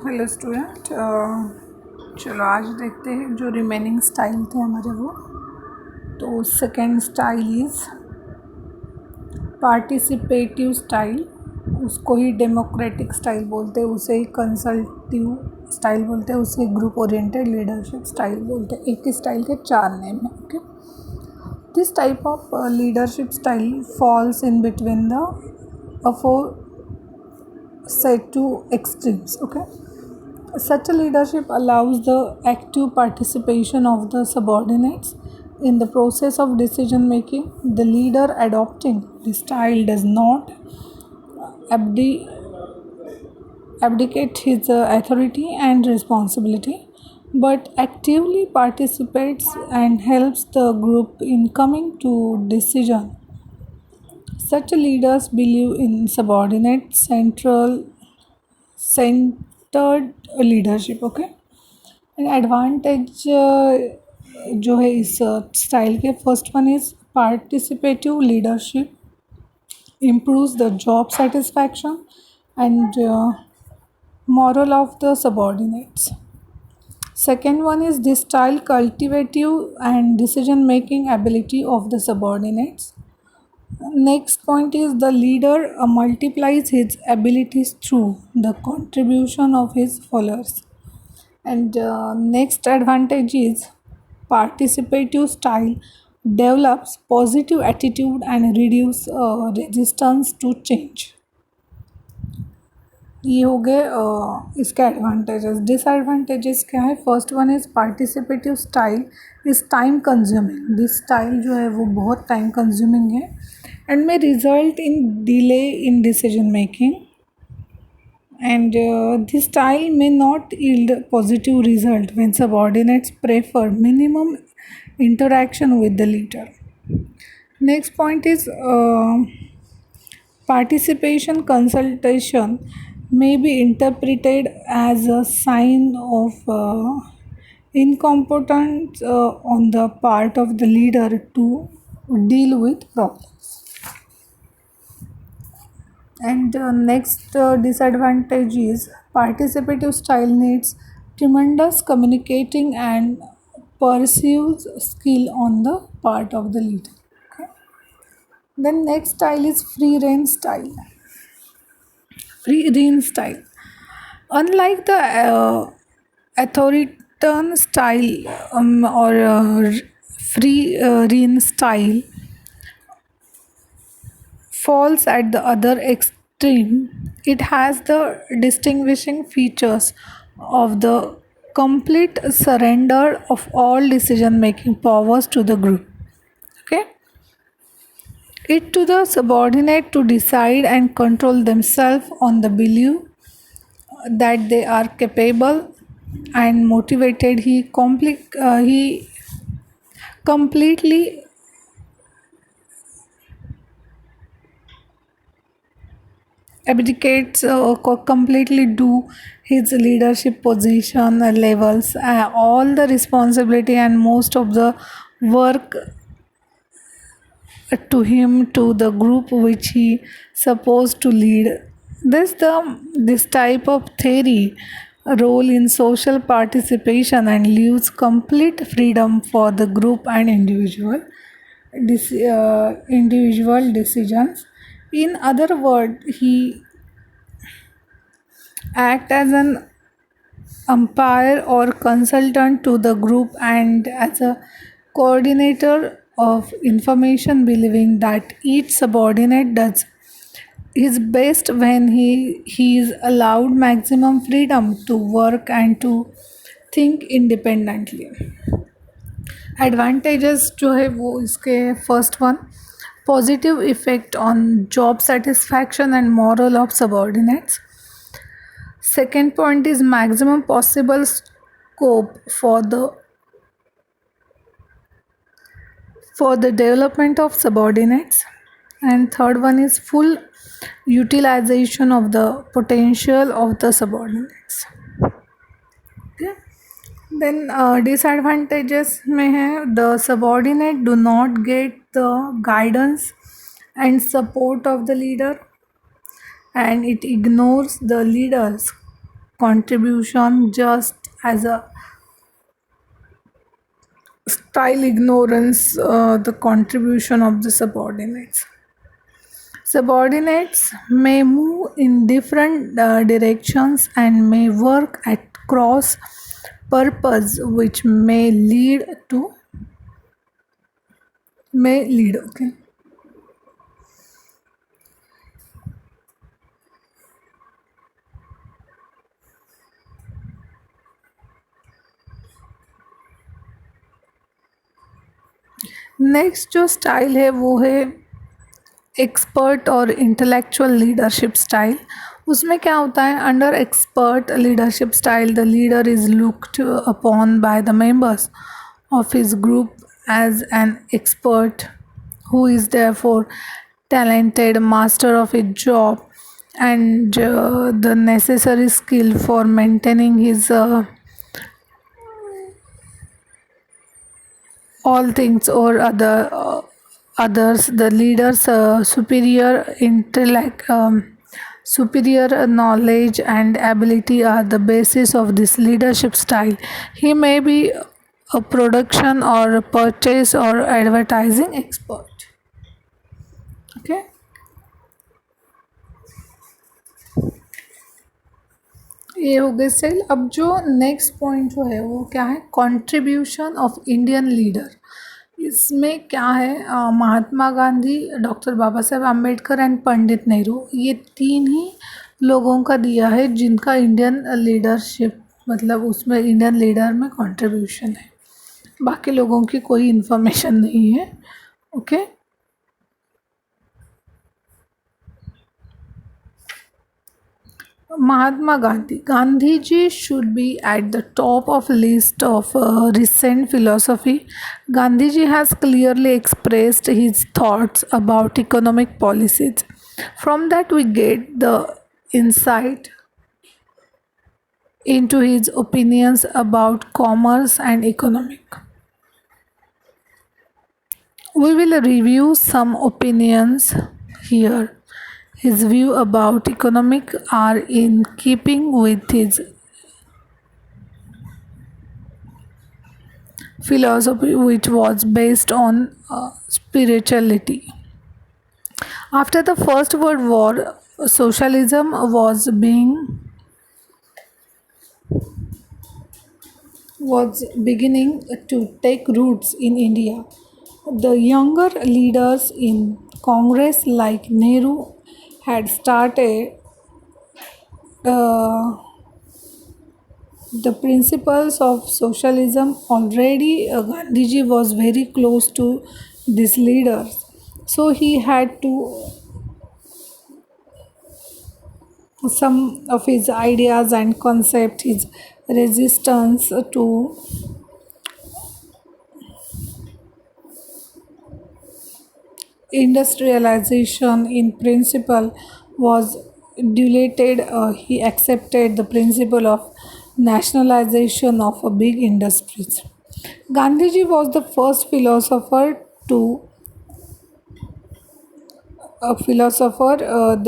Hello student. चलो आज देखते हैं जो रिमेनिंग स्टाइल थे हमारे वो। तो second style is participative style. उसको ही डेमोक्रेटिक स्टाइल बोलते हैं, उसे ही कंसल्टिव स्टाइल बोलते हैं, उसे ग्रुप ओरिएंटेड लीडरशिप स्टाइल बोलते हैं। एक ही स्टाइल के चार नेम हैं। Okay, this type of leadership style falls in between the aforesaid said two extremes. Okay, such a leadership allows the active participation of the subordinates in the process of decision making. The leader adopting this style does not abdicate his authority and responsibility, but actively participates and helps the group in coming to decision. Such leaders believe in subordinate centered leadership. Okay, advantage जो है इस style के, first one is participative leadership improves the job satisfaction and moral of the subordinates. Second one is this style cultivative and decision making ability of the subordinates. Next point is the leader multiplies his abilities through the contribution of his followers. And next advantage is participative style develops positive attitude and reduce resistance to change. ये हो गए इसका advantages. Disadvantages क्या है? First one is participative style is time consuming. This style जो है वो बहुत टाइम कंज्यूमिंग है and may result in delay in decision making, and this style may not yield positive result when subordinates prefer minimum interaction with the leader. Next point is participation consultation may be interpreted as a sign of incompetence on the part of the leader to deal with problems. And next disadvantage is participative style needs tremendous communicating and perceives skill on the part of the leader. Okay. Then next style is free reign style. Free reign style. Unlike the authoritarian style or free reign style, falls at the other extreme, it has the distinguishing features of the complete surrender of all decision making powers to the group. Okay, it to the subordinate to decide and control themselves on the belief that they are capable and motivated. He completely abdicates completely do his leadership position levels all the responsibility and most of the work to him to the group which he supposed to lead. This type of theory role in social participation and leaves complete freedom for the group and individual decisions. In other words, he act as an umpire or consultant to the group and as a coordinator of information, believing that each subordinate does his best when he is allowed maximum freedom to work and to think independently. Advantages जो है वो इसके, first one positive effect on job satisfaction and moral of subordinates. Second point is maximum possible scope for the development of subordinates, and third one is full utilization of the potential of the subordinates. Okay. Then disadvantages में है, the subordinate do not get the guidance and support of the leader, and it ignores the leaders contribution just as a style ignorance the contribution of the subordinates. Subordinates may move in different directions and may work at cross purpose, which may lead. Okay. Next जो style है वो है expert और intellectual leadership style. उसमें क्या होता है, under expert leadership style the leader is looked upon by the members of his group as an expert who is therefore talented master of his job and the necessary skill for maintaining his all things or others. The leader's superior knowledge and ability are the basis of this leadership style. He may be a production or a purchase or advertising expert. Okay. ये हो गए cell. अब जो next point जो है वो क्या है, कंट्रीब्यूशन ऑफ इंडियन लीडर. इसमें क्या है, महात्मा गांधी, डॉक्टर बाबा साहेब आम्बेडकर एंड पंडित नेहरू, ये तीन ही लोगों का दिया है जिनका इंडियन लीडरशिप मतलब उसमें इंडियन लीडर में कंट्रीब्यूशन है. बाकी लोगों की कोई इन्फॉर्मेशन नहीं है. Okay. Mahatma Gandhi. Gandhiji should be at the top of list of recent philosophy. Gandhiji has clearly expressed his thoughts about economic policies. From that we get the insight into his opinions about commerce and economic. We will review some opinions here. His view about economic are in keeping with his philosophy, which was based on spirituality. After the First World War, socialism was beginning to take roots in India. The younger leaders in Congress, like Nehru, had started uh, the principles of socialism already. Gandhiji was very close to these leaders, so he had to some of his ideas and concept, his resistance to industrialization in principle was diluted. He accepted the principle of nationalization of big industries. Gandhiji was the first philosopher, the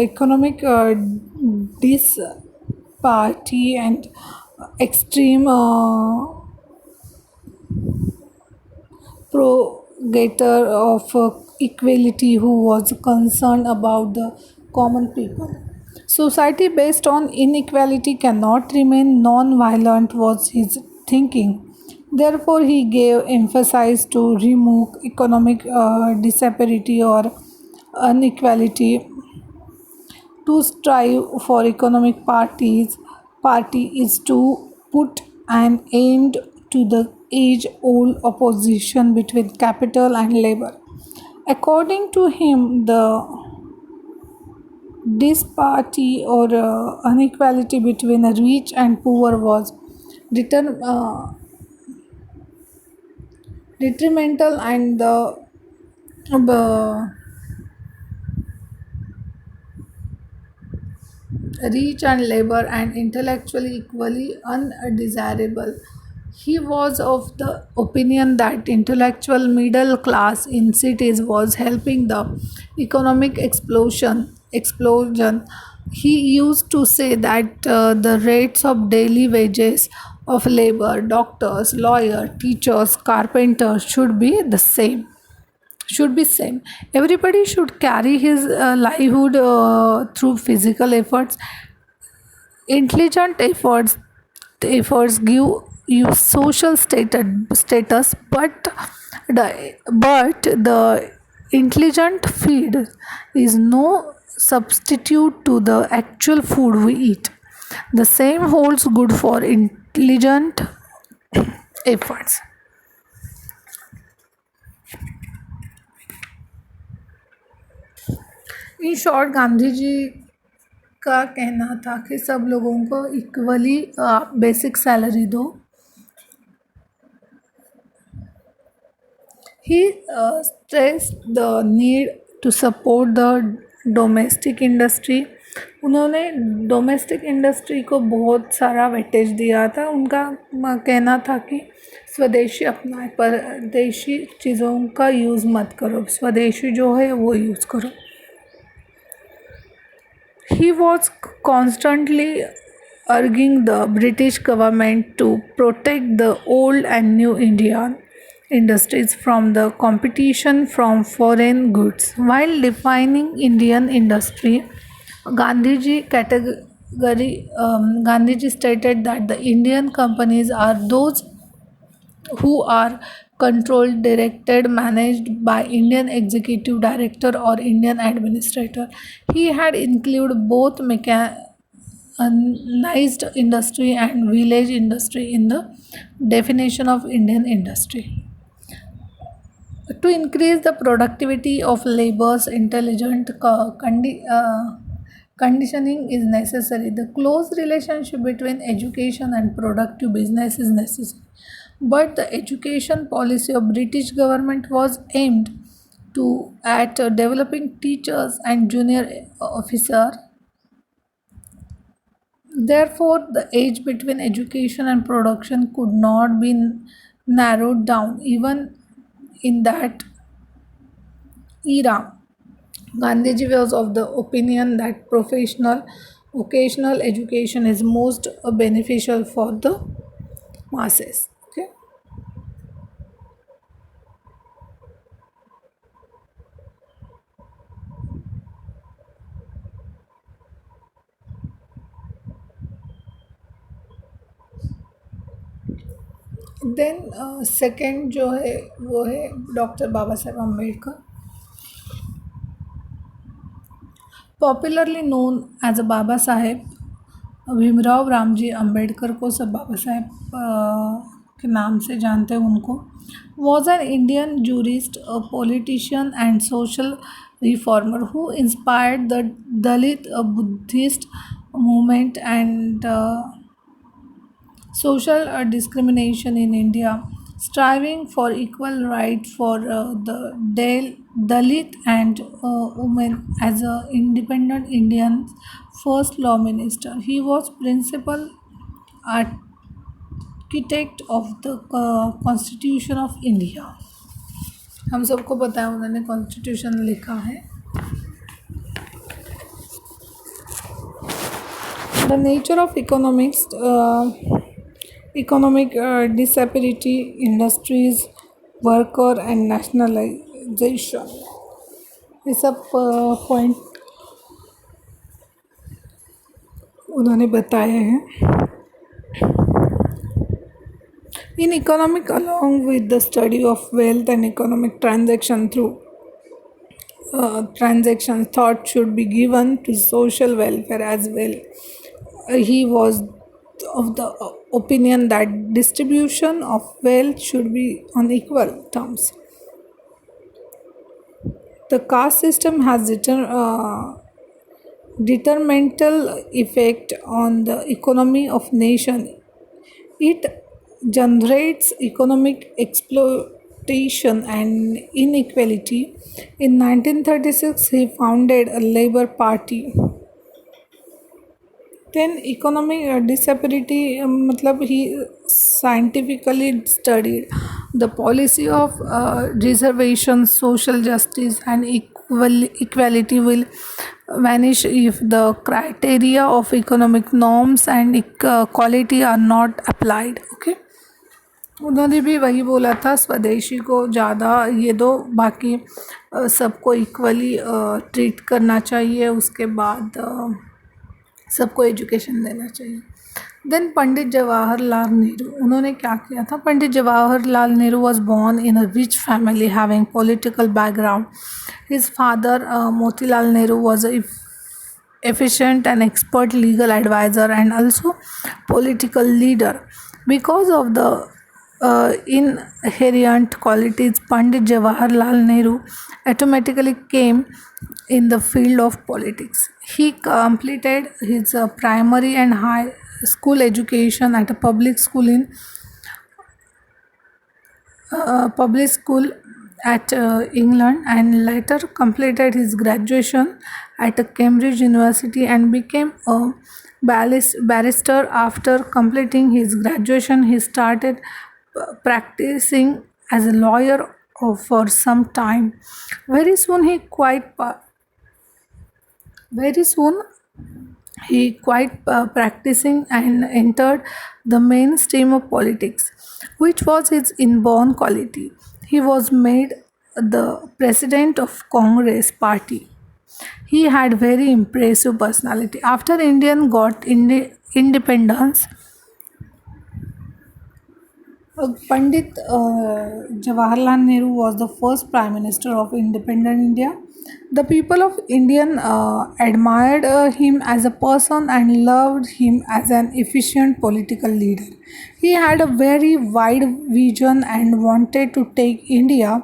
economic disparity and extreme propagator of equality who was concerned about the common people. Society based on inequality cannot remain non-violent was his thinking. Therefore, he gave emphasis to remove economic disparity or inequality. To strive for economic party is to put an end to the age-old opposition between capital and labor. According to him, the disparity or inequality between the rich and poor was detrimental and the uh, rich and labor and intellectually equally undesirable. He was of the opinion that intellectual middle class in cities was helping the economic explosion. He used to say that the rates of daily wages of labor, doctors, lawyers, teachers, carpenters should be same. Everybody should carry his livelihood through physical efforts. Intelligent efforts give you social status, but the intelligent feed is no substitute to the actual food we eat. The same holds good for intelligent efforts. In short Gandhi ji का कहना था कि सब लोगों को equally basic salary दो. He stressed the need to support the domestic industry. उन्होंने domestic industry को बहुत सारा वेटेज दिया था. उनका कहना था कि स्वदेशी अपनाए, परदेशी चीज़ों का यूज़ मत करो, स्वदेशी जो है वो यूज़ करो. He was constantly urging the British government to protect the old and new Indian industries from the competition from foreign goods. While defining Indian industry, Gandhiji stated that the Indian companies are those who are controlled, directed, managed by Indian executive director or Indian administrator. He had included both mechanized industry and village industry in the definition of Indian industry. To increase the productivity of labor's intelligent conditioning is necessary. The close relationship between education and productive business is necessary. But the education policy of British government was aimed to at developing teachers and junior officer. Therefore, the age between education and production could not be narrowed down even in that era. Gandhiji was of the opinion that professional vocational education is most beneficial for the masses. Okay. Then second जो है वो है doctor Baba Saheb Ambedkar. Popularly known as a Baba Saheb, Bhimrao Ramji Ambedkar को सब बाबा साहेब के नाम से जानते हैं उनको. Was an Indian jurist, politician and social reformer who inspired the Dalit Buddhist movement and social discrimination in India, striving for equal right for the Dalit and women as a independent Indian first law minister. He was principal architect of the Constitution of India. हम सबको पता है उन्होंने constitution लिखा है. The nature of economic disparity, industries, worker and nationalization, ये सब point उन्होंने बताए हैं. In economic, along with the study of wealth and economic transactions, thought should be given to social welfare as well. He was of the opinion that distribution of wealth should be on equal terms. The caste system has detrimental effect on the economy of nation. It generates economic exploitation and inequality. In 1936, he founded a Labour Party. Then economic disparity, मतलब he scientifically studied the policy of reservation, social justice and equality will vanish if the criteria of economic norms and equality are not applied. Okay, उन्होंने भी वही बोला था, स्वदेशी को ज़्यादा ये दो, बाकी सबको इक्वली ट्रीट करना चाहिए, उसके बाद सबको एजुकेशन देना चाहिए. देन पंडित जवाहरलाल नेहरू, उन्होंने क्या किया था? Pandit Jawaharlal Nehru was born in a rich family having political background. His father Motilal Nehru was a efficient and expert legal advisor and also political leader. Because of the inherent qualities, Pandit Jawaharlal Nehru automatically came in the field of politics. He completed his primary and high school education at a public school at England, and later completed his graduation at Cambridge University and became a barrister. After completing his graduation, he started practicing as a lawyer for some time. Very soon, very soon he quit practicing and entered the mainstream of politics, which was his inborn quality. He was made the president of Congress party. He had very impressive personality. After Indian got independence, Pandit Jawaharlal Nehru was the first Prime Minister of independent India. The people of Indian admired him as a person and loved him as an efficient political leader. He had a very wide vision and wanted to take India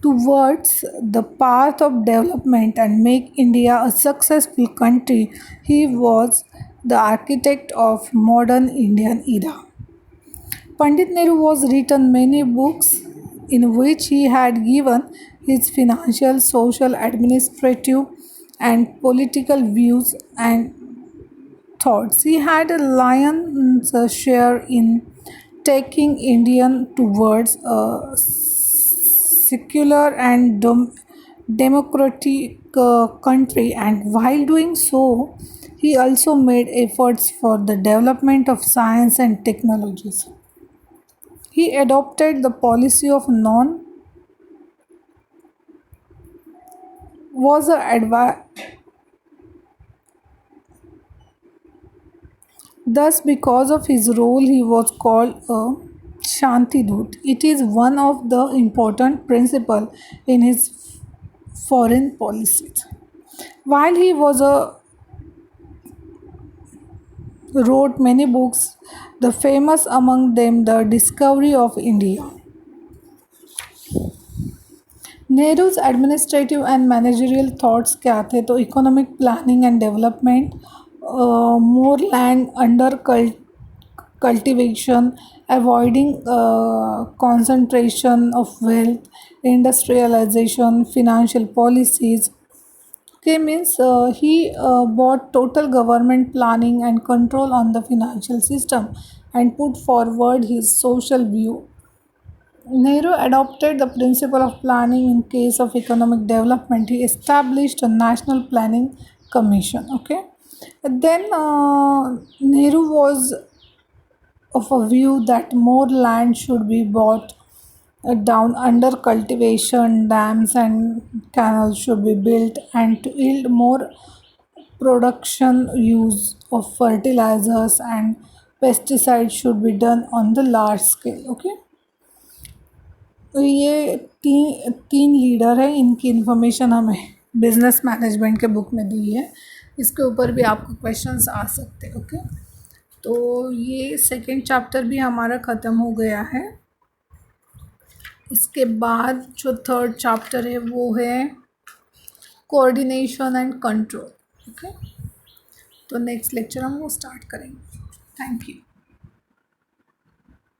towards the path of development and make India a successful country. He was the architect of modern Indian era. Pandit Nehru was written many books in which he had given his financial, social, administrative, and political views and thoughts. He had a lion's share in taking Indian towards a secular and democratic country, and while doing so, he also made efforts for the development of science and technologies. He adopted the policy of non was a thus because of his role he was called a Shanti Dut. It is one of the important principle in his foreign policies. While he was a wrote many books, the famous among them the Discovery of India. Nehru's administrative and managerial thoughts क्या थे? तो economic planning and development, more land under cultivation, avoiding concentration of wealth, industrialization, financial policies. Okay, means he brought total government planning and control on the financial system and put forward his social view. Nehru adopted the principle of planning in case of economic development. He established a national planning commission. Okay, then Nehru was of a view that more land should be bought down under cultivation, dams and canals should be built, and to yield more production, use of fertilizers and pesticides should be done on the large scale. Okay, तो ये तीन leader है, इनकी information हमें business management के book में दी है. इसके ऊपर भी आपको क्वेश्चंस आ सकते हैं. ओके, तो ये सेकंड चैप्टर भी हमारा ख़त्म हो गया है. इसके बाद जो थर्ड चैप्टर है वो है कोऑर्डिनेशन एंड कंट्रोल. ओके, तो नेक्स्ट लेक्चर हम वो स्टार्ट करेंगे. Thank you.